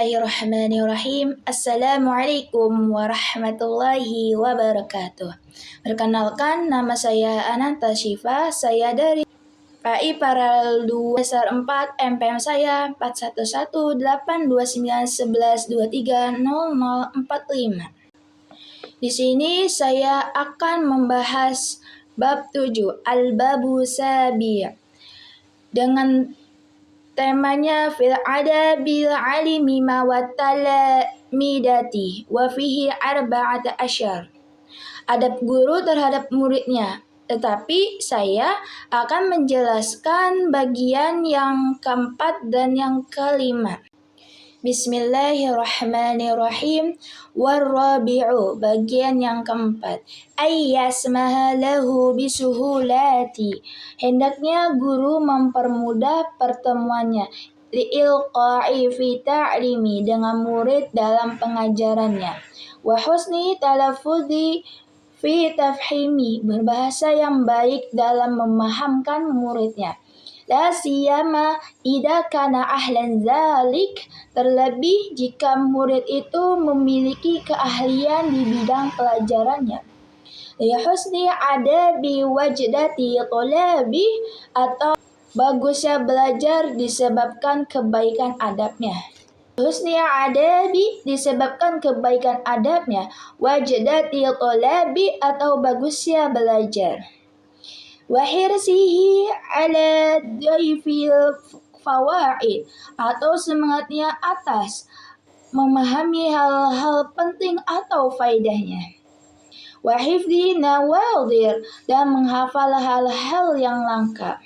Bismillahirrahmanirrahim. Assalamualaikum warahmatullahi wabarakatuh. Perkenalkan, nama saya Ananta Syifa. Saya dari PAI Paralel 2 Semester 4, MPM saya 41188911230045. Di sini saya akan membahas bab 7, Al-Babu Sabi', dengan temanya fil adabil alimi ma watalamidati wa fihi arba'ata asyar. Adab guru terhadap muridnya. Tetapi saya akan menjelaskan bagian yang keempat dan yang kelima. Bismillahirrahmanirrahim. Warrabi'u, bagian yang keempat, ayyasmaha lahu bisuhulati, hendaknya guru mempermudah pertemuannya, liilqa'i fi ta'limi, dengan murid dalam pengajarannya, wa husni talaffudhi fi tafhimi, berbahasa yang baik dalam memahamkan muridnya. La siyama idza kana ahlan zalik, terlebih jika murid itu memiliki keahlian di bidang pelajarannya. Li husni adabi wajdati thalabi, atau bagusnya belajar disebabkan kebaikan adabnya. Husni adabi disebabkan kebaikan adabnya, wajdati thalabi atau bagusnya belajar. Wa hirsihi ala dhaifil fawaid, atau semangatnya atas memahami hal-hal penting atau faedahnya. Wa hifdhi nawadir, dan menghafal hal-hal yang langka.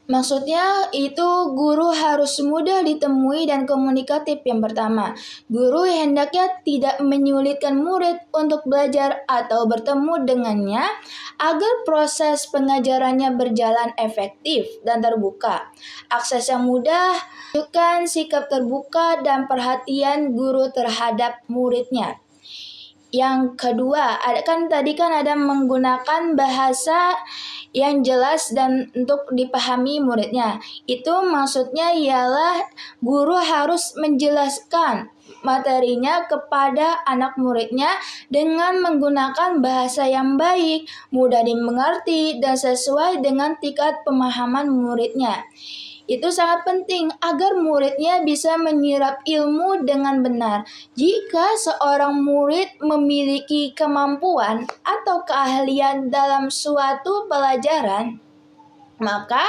Maksudnya itu guru harus mudah ditemui dan komunikatif. Yang pertama, guru hendaknya tidak menyulitkan murid untuk belajar atau bertemu dengannya agar proses pengajarannya berjalan efektif dan terbuka. Akses yang mudah, tunjukkan sikap terbuka dan perhatian guru terhadap muridnya. Yang kedua, tadi ada menggunakan bahasa yang jelas dan untuk dipahami muridnya. Itu maksudnya ialah guru harus menjelaskan materinya kepada anak muridnya dengan menggunakan bahasa yang baik, mudah dimengerti, dan sesuai dengan tingkat pemahaman muridnya. Itu sangat penting agar muridnya bisa menyerap ilmu dengan benar. Jika seorang murid memiliki kemampuan atau keahlian dalam suatu pelajaran, maka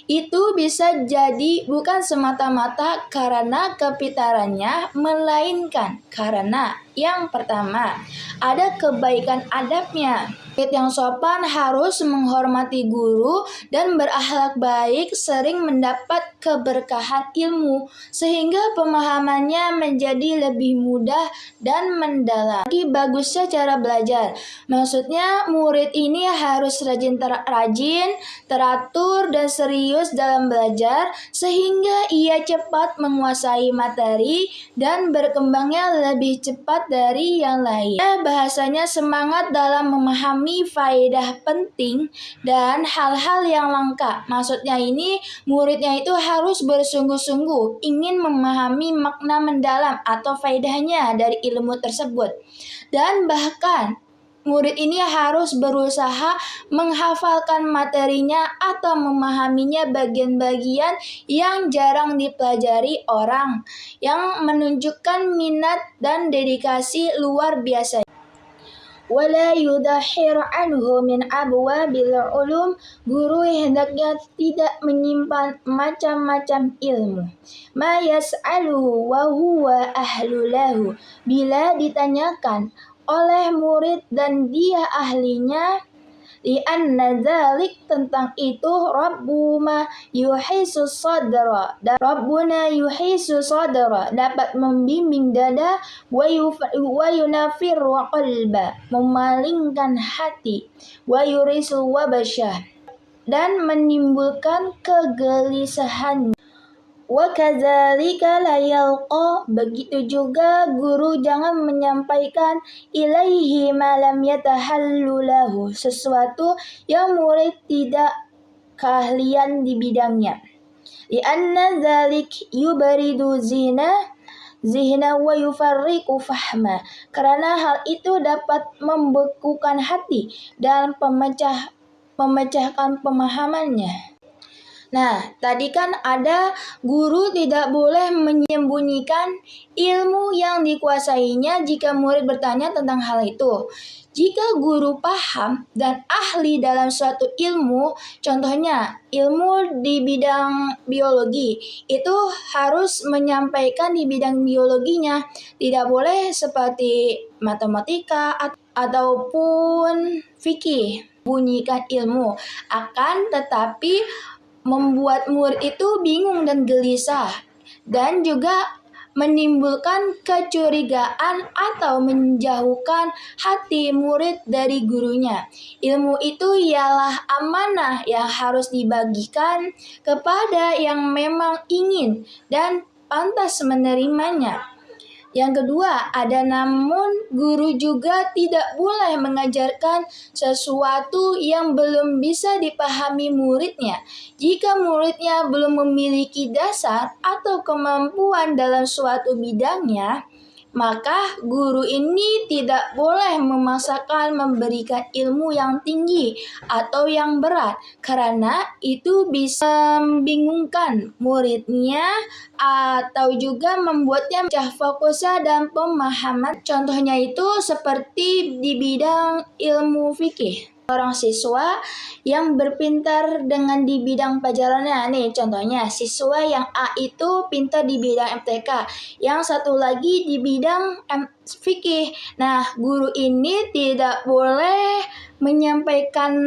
itu bisa jadi bukan semata-mata karena kepintarannya, melainkan karena yang pertama, ada kebaikan adabnya. Murid yang sopan harus menghormati guru dan berakhlak baik, sering mendapat keberkahan ilmu, sehingga pemahamannya menjadi lebih mudah dan mendalam. Lagi bagusnya cara belajar. Maksudnya murid ini harus rajin, teratur, dan serius dalam belajar, sehingga ia cepat menguasai materi dan berkembangnya lebih cepat dari yang lain. Bahasanya semangat dalam memahami faedah penting dan hal-hal yang langka. Maksudnya ini muridnya itu harus bersungguh-sungguh ingin memahami makna mendalam atau faedahnya dari ilmu tersebut. Dan bahkan murid ini harus berusaha menghafalkan materinya atau memahaminya bagian-bagian yang jarang dipelajari orang, yang menunjukkan minat dan dedikasi luar biasa. Wala yudahir anhu min abwabil ulum, guru hendaknya tidak menyimpan macam-macam ilmu. Ma yas'aluhu wa huwa ahlu lahu, bila ditanyakan oleh murid dan dia ahlinya, li'anna dzalik, tentang itu, Rabbuna yuhisu sadra, dapat membimbing dada, wa yunafirru qalba, memalingkan hati, wa yurisu wabasyah, dan menimbulkan kegelisahan. Wa kadzalika la yalqa, begitu juga guru jangan menyampaikan ilaihi ma lam yatahallu lahu, sesuatu yang murid tidak keahlian di bidangnya. Lianna dzalik yubaridu zina, zihna wa yufarriqu fahma. Karena hal itu dapat membekukan hati dan memecahkan pemahamannya. Nah, tadi kan ada guru tidak boleh menyembunyikan ilmu yang dikuasainya jika murid bertanya tentang hal itu. Jika guru paham dan ahli dalam suatu ilmu, contohnya ilmu di bidang biologi, itu harus menyampaikan di bidang biologinya. Tidak boleh seperti matematika ataupun fikih, bunyikan ilmu. Akan tetapi membuat murid itu bingung dan gelisah, dan juga menimbulkan kecurigaan atau menjauhkan hati murid dari gurunya. Ilmu itu ialah amanah yang harus dibagikan kepada yang memang ingin dan pantas menerimanya. Yang kedua, namun guru juga tidak boleh mengajarkan sesuatu yang belum bisa dipahami muridnya. Jika muridnya belum memiliki dasar atau kemampuan dalam suatu bidangnya, maka guru ini tidak boleh memaksakan memberikan ilmu yang tinggi atau yang berat, karena itu bisa membingungkan muridnya atau juga membuatnya pecah fokusnya dan pemahaman. Contohnya itu seperti di bidang ilmu fikih. Seorang siswa yang berpintar dengan di bidang pelajarannya. Nih contohnya, siswa yang A itu pintar di bidang MTK, yang satu lagi di bidang fikih. Nah, guru ini tidak boleh menyampaikan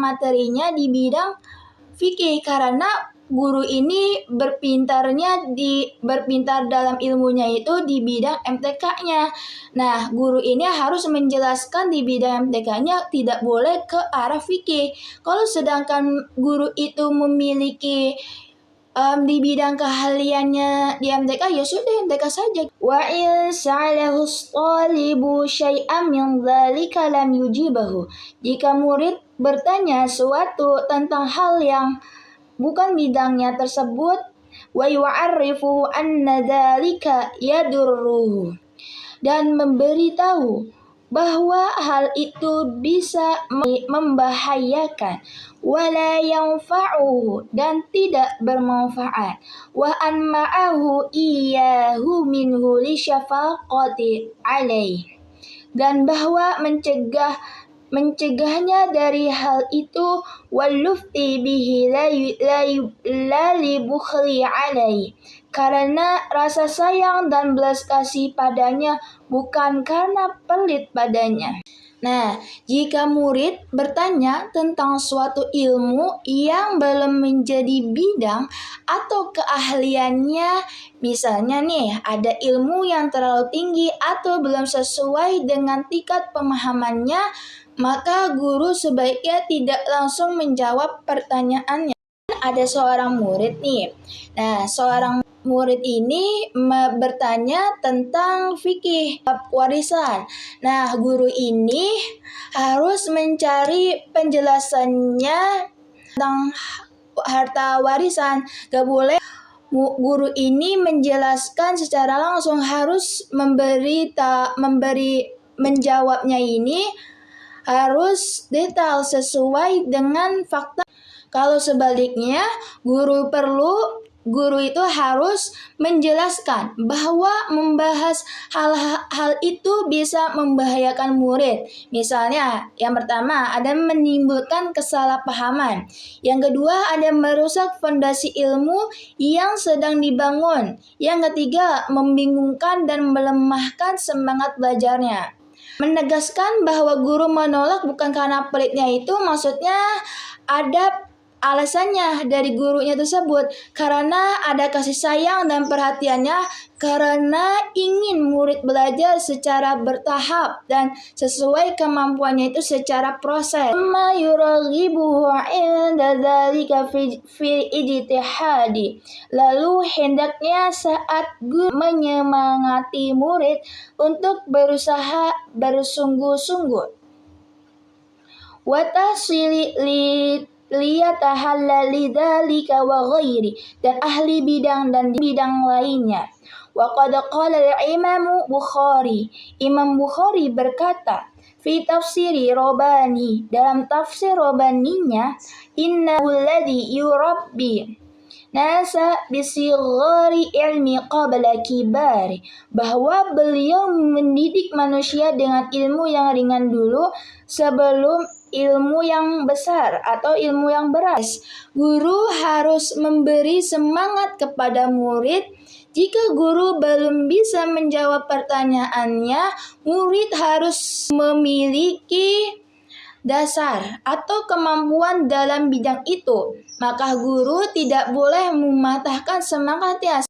materinya di bidang fikih, karena guru ini berpintar dalam ilmunya itu di bidang MTK-nya. Nah, guru ini harus menjelaskan di bidang MTK-nya, tidak boleh ke arah fikih. Kalau sedangkan guru itu memiliki di bidang keahliannya di MTK, ya sudah MTK saja. Wa in sa'alahu talibu syai'an min dzalika lam yujibahu. Jika murid bertanya suatu tentang hal yang bukan bidangnya tersebut, wa yu'arrifu anna dzalika yadurruhu, dan memberitahu bahwa hal itu bisa membahayakan, wala yanfa'uhu, dan tidak bermanfaat, wa an ma'ahu iyyahu minhu li syafaqati alaih, dan bahwa mencegahnya dari hal itu, walufti bihi la li bukhli alaih, karena rasa sayang dan belas kasih padanya, bukan karena pelit padanya. Nah, jika murid bertanya tentang suatu ilmu yang belum menjadi bidang atau keahliannya, misalnya nih, ada ilmu yang terlalu tinggi atau belum sesuai dengan tingkat pemahamannya, maka guru sebaiknya tidak langsung menjawab pertanyaannya. Ada seorang murid nih. Nah, seorang murid ini bertanya tentang fikih warisan. Nah, guru ini harus mencari penjelasannya tentang harta warisan. Gak boleh guru ini menjelaskan secara langsung, harus menjawabnya ini harus detail sesuai dengan fakta. Kalau sebaliknya, guru itu harus menjelaskan bahwa membahas hal itu bisa membahayakan murid. Misalnya, yang pertama ada menimbulkan kesalahpahaman. Yang kedua ada merusak fondasi ilmu yang sedang dibangun. Yang ketiga membingungkan dan melemahkan semangat belajarnya. Menegaskan bahwa guru menolak bukan karena pelitnya itu, maksudnya ada alasannya dari gurunya tersebut, karena ada kasih sayang dan perhatiannya, karena ingin murid belajar secara bertahap dan sesuai kemampuannya itu secara proses. Ma yuraghibuhu 'inda dzalika fi ijtihadi. Lalu hendaknya saat guru menyemangati murid untuk berusaha bersungguh-sungguh. Wa tahsili liyatahalla lidzalika wa ghairi, dan ahli bidang dan bidang lainnya. Wa qad qala al-Imam Bukhari. Imam Bukhari berkata, fi tafsiri Robani, dalam tafsir Robaninya, innahu alladhi yurabbi nasa bisighari ilmi qabla kibari, bahwa beliau mendidik manusia dengan ilmu yang ringan dulu sebelum ilmu yang besar atau ilmu yang beras. Guru harus memberi semangat kepada murid. Jika guru belum bisa menjawab pertanyaannya, murid harus memiliki dasar atau kemampuan dalam bidang itu. Maka guru tidak boleh mematahkan semangatnya.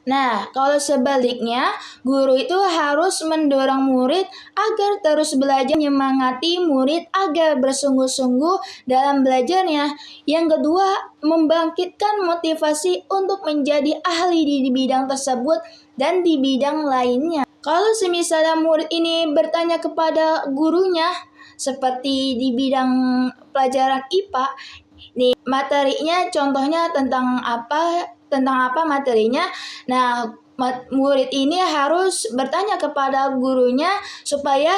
Nah, kalau sebaliknya, guru itu harus mendorong murid agar terus belajar, menyemangati murid agar bersungguh-sungguh dalam belajarnya. Yang kedua, membangkitkan motivasi untuk menjadi ahli di bidang tersebut dan di bidang lainnya. Kalau semisalnya murid ini bertanya kepada gurunya, seperti di bidang pelajaran IPA, nih materinya contohnya tentang apa materinya. Nah, murid ini harus bertanya kepada gurunya supaya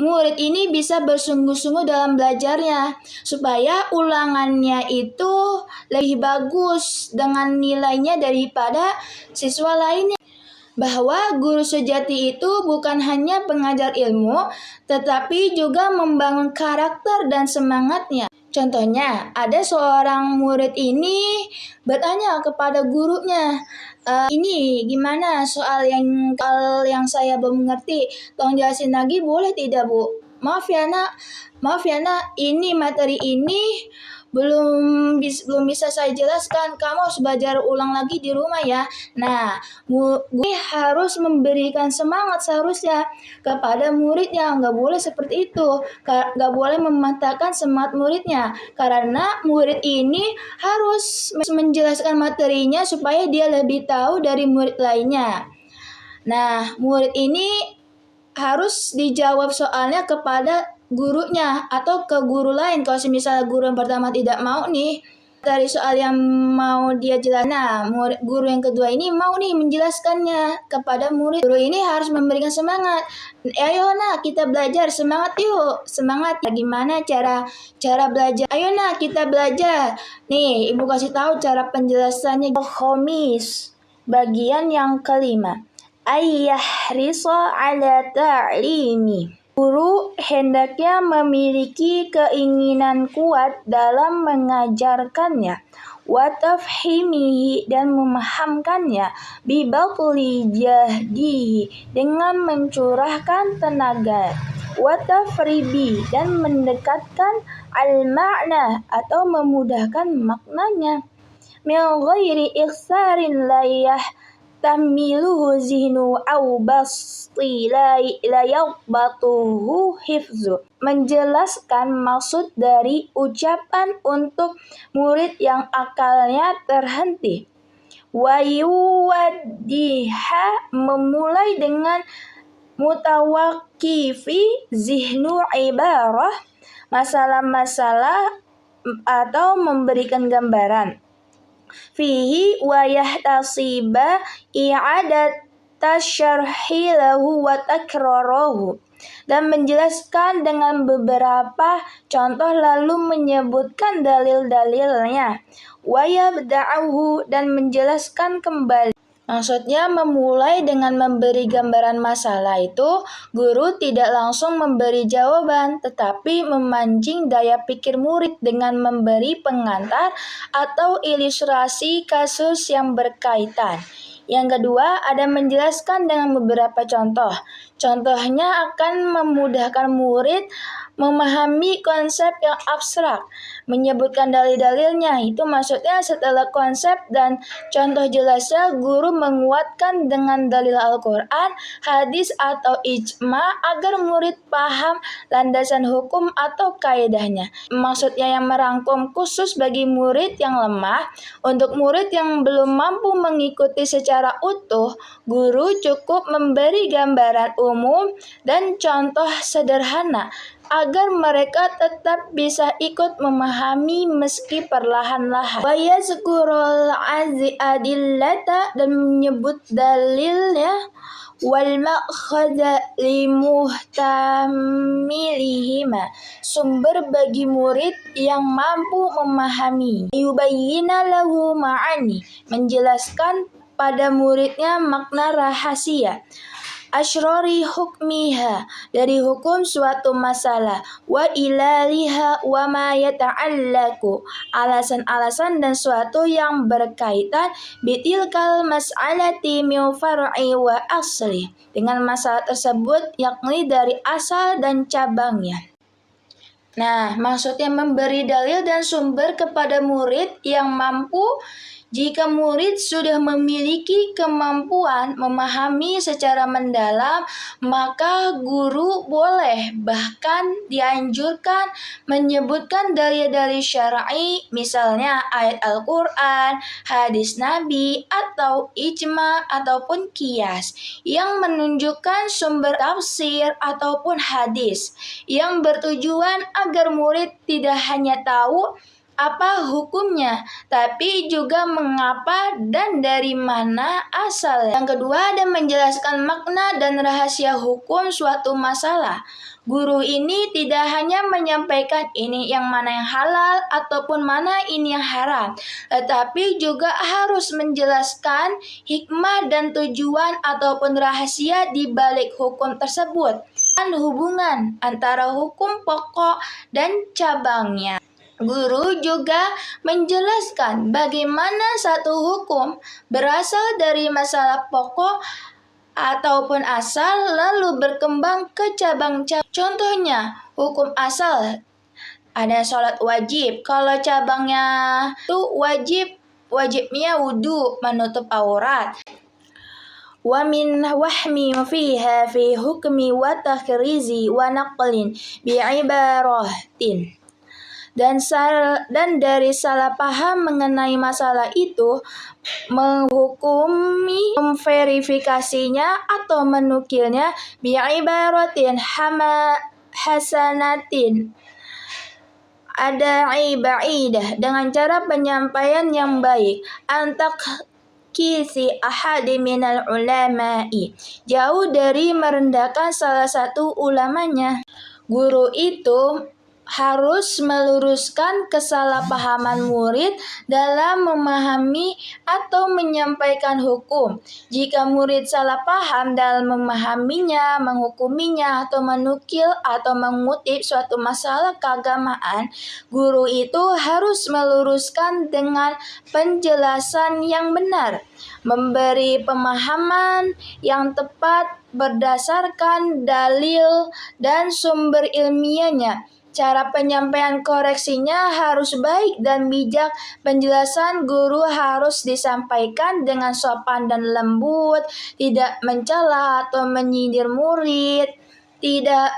murid ini bisa bersungguh-sungguh dalam belajarnya, supaya ulangannya itu lebih bagus dengan nilainya daripada siswa lainnya. Bahwa guru sejati itu bukan hanya pengajar ilmu, tetapi juga membangun karakter dan semangatnya. Contohnya, ada seorang murid ini bertanya kepada gurunya, ini gimana soal yang saya belum mengerti, tolong jelasin lagi boleh tidak, Bu? Maaf ya nak, ini materi ini belum bisa saya jelaskan. Kamu harus belajar ulang lagi di rumah ya. Nah, gue harus memberikan semangat seharusnya kepada muridnya. Nggak boleh seperti itu. Nggak boleh mematahkan semangat muridnya. Karena murid ini harus menjelaskan materinya supaya dia lebih tahu dari murid lainnya. Nah, murid ini harus dijawab soalnya kepada gurunya atau ke guru lain. Kalau misalnya guru yang pertama tidak mau nih dari soal yang mau dia jelaskan, nah guru yang kedua ini mau nih menjelaskannya kepada murid. Guru ini harus memberikan semangat. Ayo nak kita belajar, semangat yuk, semangat. Gimana cara belajar? Ayo nak kita belajar. Nih ibu kasih tahu cara penjelasannya. Khomis, bagian yang kelima. Ayyahrisa ala ta'limi. Guru hendaknya memiliki keinginan kuat dalam mengajarkannya, wa tafhimihi, dan memahamkannya, bi batli jahdihi, dengan mencurahkan tenaga, wa tafribi, dan mendekatkan al-ma'na atau memudahkan maknanya, min ghairi ikhsarin layah tamiluhu zihnu au basti la yaghbatuhu hifzu. Menjelaskan maksud dari ucapan untuk murid yang akalnya terhenti. Wa yuwaddiha, memulai dengan mutawakifi zihnu ibarah, masalah-masalah atau memberikan gambaran. Fihi wa yahtasiba i'adat tasyarhi lahu wa takrarahu, dan menjelaskan dengan beberapa contoh lalu menyebutkan dalil-dalilnya, wa yabda'uhu, dan menjelaskan kembali. Maksudnya memulai dengan memberi gambaran masalah itu, guru tidak langsung memberi jawaban, tetapi memancing daya pikir murid dengan memberi pengantar atau ilustrasi kasus yang berkaitan. Yang kedua, ada menjelaskan dengan beberapa contoh. Contohnya akan memudahkan murid memahami konsep yang abstrak, menyebutkan dalil-dalilnya. Itu maksudnya setelah konsep dan contoh jelasnya, guru menguatkan dengan dalil Al-Quran, hadis atau ijma agar murid paham landasan hukum atau kaidahnya. Maksudnya yang merangkum khusus bagi murid yang lemah. Untuk murid yang belum mampu mengikuti secara utuh, guru cukup memberi gambaran umum dan contoh sederhana. agar mereka tetap bisa ikut memahami meski perlahan-lahan. Wa yazkurul adillata, dan menyebut dalilnya, wal ma'khadha limuhtamilihima, sumber bagi murid yang mampu memahami. Yubayyina lahu ma'ani, menjelaskan pada muridnya makna rahasia. Asyrari hukmiha, dari hukum suatu masalah. Wa ilaliha wa ma yata'allaku, alasan-alasan dan suatu yang berkaitan. Bitilkal mas'alati min far'i wa asli, dengan masalah tersebut yakni dari asal dan cabangnya. Nah, maksudnya memberi dalil dan sumber kepada murid yang mampu. Jika murid sudah memiliki kemampuan memahami secara mendalam, maka guru boleh, bahkan dianjurkan, menyebutkan dalil-dalil syar'i, misalnya ayat Al-Quran, hadis Nabi, atau ijma ataupun qiyas, yang menunjukkan sumber tafsir ataupun hadis, yang bertujuan agar murid tidak hanya tahu apa hukumnya, tapi juga mengapa dan dari mana asalnya. Yang kedua, ada menjelaskan makna dan rahasia hukum suatu masalah. Guru ini tidak hanya menyampaikan ini yang mana yang halal ataupun mana ini yang haram, tetapi juga harus menjelaskan hikmah dan tujuan ataupun rahasia di balik hukum tersebut, dan hubungan antara hukum pokok dan cabangnya. Guru juga menjelaskan bagaimana satu hukum berasal dari masalah pokok ataupun asal lalu berkembang ke cabang-cabang. Contohnya, hukum asal ada sholat wajib. Kalau cabangnya itu wajibnya wudhu, menutup aurat. Wa min wahmi fiha fi hukmi wa takhrizi wa naqlin bi'ibaratin. Dan dari salah paham mengenai masalah itu, menghukumi, memverifikasinya atau menukilnya bi'ibaratin hasanatin, ada ba'idah, dengan cara penyampaian yang baik. Antak kisi ahadi minal ulama'i, jauh dari merendahkan salah satu ulamanya. Guru itu harus meluruskan kesalahpahaman murid dalam memahami atau menyampaikan hukum. Jika murid salah paham dalam memahaminya, menghukuminya, atau menukil atau mengutip suatu masalah keagamaan, guru itu harus meluruskan dengan penjelasan yang benar, memberi pemahaman yang tepat berdasarkan dalil dan sumber ilmiahnya. Cara penyampaian koreksinya harus baik dan bijak. Penjelasan guru harus disampaikan dengan sopan dan lembut, tidak mencela atau menyindir murid, tidak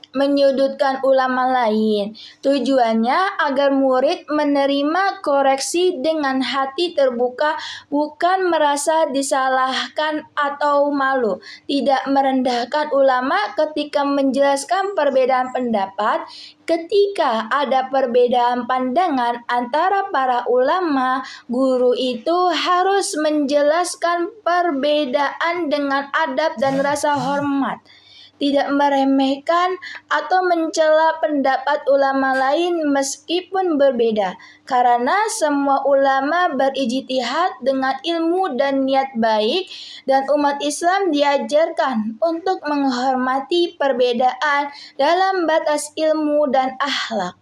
menyudutkan ulama lain. Tujuannya agar murid menerima koreksi dengan hati terbuka, bukan merasa disalahkan atau malu. Tidak merendahkan ulama ketika menjelaskan perbedaan pendapat. Ketika ada perbedaan pandangan antara para ulama, guru itu harus menjelaskan perbedaan dengan adab dan rasa hormat, tidak meremehkan atau mencela pendapat ulama lain meskipun berbeda, karena semua ulama berijtihad dengan ilmu dan niat baik, dan umat Islam diajarkan untuk menghormati perbedaan dalam batas ilmu dan akhlak.